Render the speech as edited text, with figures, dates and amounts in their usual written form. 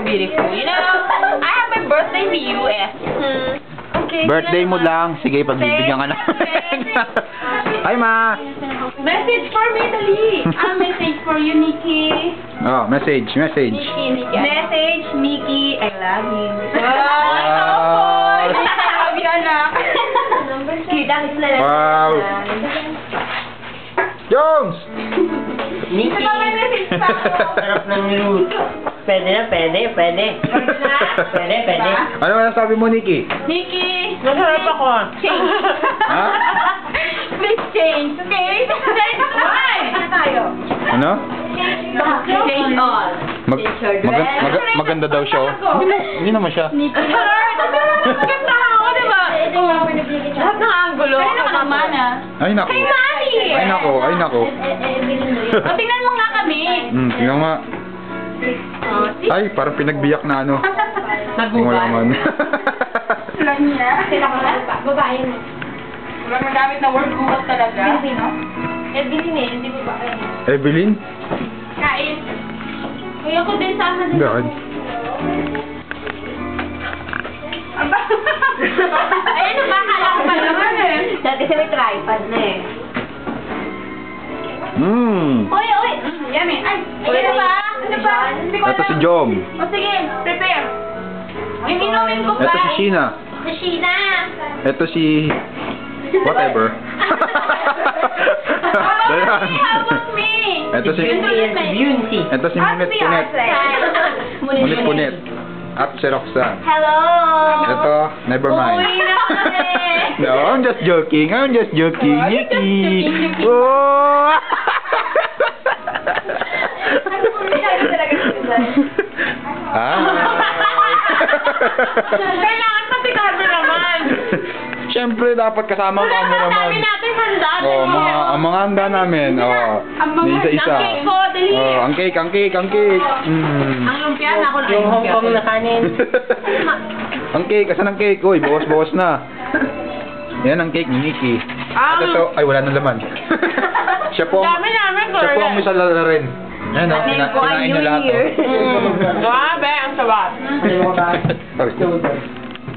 beautiful. You know, I have my birthday in the US. Okay. Birthday mo lang. Sige, pagbibigyan ka namin. Hi, Ma. Message for me, dali. Message for you, Nikki. Oh, message. Nikki. Message, Nikki, I love you. Wow. I love you, anak. Kita, kita. Wow. Jones! Nikki! Sarap ng luto. Pwede na, pwede. Pwede. Ano na sabi mo, Nikki? Nikki! Masarap ako. Change. Ha? Please change, okay? Change why? Tayo. Ano? Change all. Maganda daw siya. Oh. Hindi naman siya. Nikki. Maganda ako, diba? Lahat ng angulo. Kaya naman Ay, nako. Kay Mami! Ay, nako. Ay, nako. O, tingnan mo nga kami. Tingnan nga. Ay, parang pinagbiyak na ano. Tingnan Lang niya. Babae mo. Walang magamit na word gubat talaga. Filipino? Evelyn eh, hindi babae. Evelyn? Kain. Uy, ako din sama din. Bakit? Ayun, nakakala ko pa naman eh. Dati siya may tripod na eh. Uy! Yummy. Ay, ayun na ba? Ano ba? Hindi ko Ito alam. si Jom. O sige, prepare. Yung inumin ko ba? Ito si Sheena. Si Sheena. Ito si... Whatever. Dayan. How about me? Ito si... Beauty. Ito si Munit Punet. Munit Punet. At si Roxanne. Hello! Ito, never mind. Uwi na kami! No, I'm just joking. I'm just joking. Nikki. Oh! Ah. Kailangan pati kami naman. Siyempre, dapat kasama ang cameraman. Dami natin handa. Oh, ang mga handa namin. Oh, isa-isa. Ang cake ko, dali. Oh, ang cake. Ang lumpia na ako na. Yung Hong Kong na kanin. Ang cake, asan ang cake? Uy, bawas-bawas na. Yan ang cake ni Nikki. At ito, ay wala nang laman. Siya po ang misalala rin. Yan o, kinain niya lahat. Grabe, ang sarap. Oh.